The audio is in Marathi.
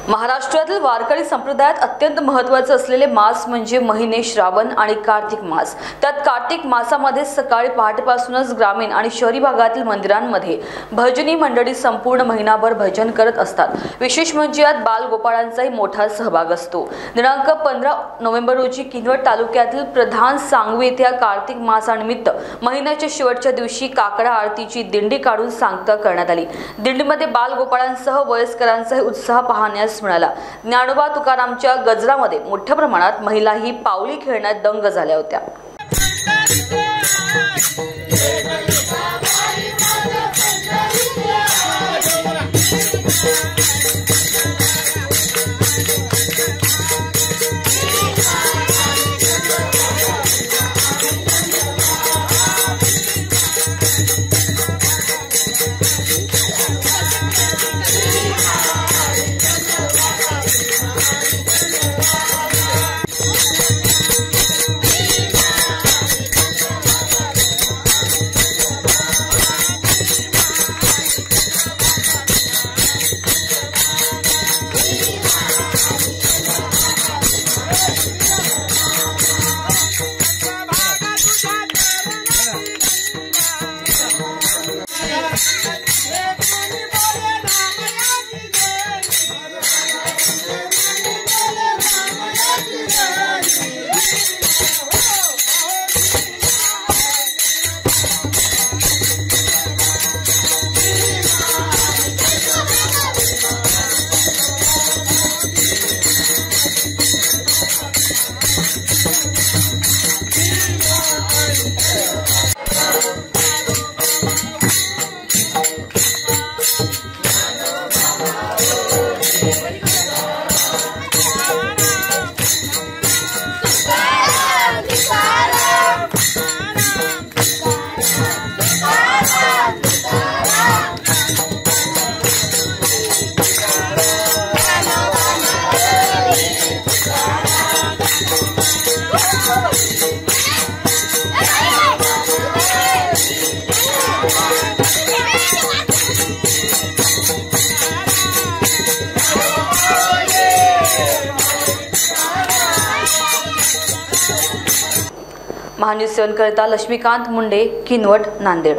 महाराष्ट्रातील वारकरी संप्रदायात अत्यंत महत्त्वाचे असलेले मास म्हणजे महिने श्रावण आणि कार्तिक मास। त्यात कार्तिक मासामध्ये सकाळी पहाटेपासूनच ग्रामीण आणि शहरी भागातील मंदिरांमध्ये भजनी मंडळी संपूर्ण महिनाभर भजन करत असतात। विशेष म्हणजे यात बालगोपाळांचाही मोठा सहभाग असतो। दिनांक 15 नोव्हेंबर रोजी किनवट तालुक्यातील प्रधान सांगवी येथे कार्तिक मासानिमित्त महिन्याच्या शेवटच्या दिवशी काकडा आरतीची दिंडी काढून सांगता करण्यात आली। दिंडीमध्ये बालगोपाळांसह वयस्करांचाही उत्साह पाहण्यास मिळाला। ज्ञानोबा तुकारामच्या गजरामध्ये मोठ्या प्रमाणात महिलाही पावली खेळण्यात दंग झाल्या होत्या। महान्यूज 7 करिता लक्ष्मीकांत मुंडे, किनवट, नांदेड।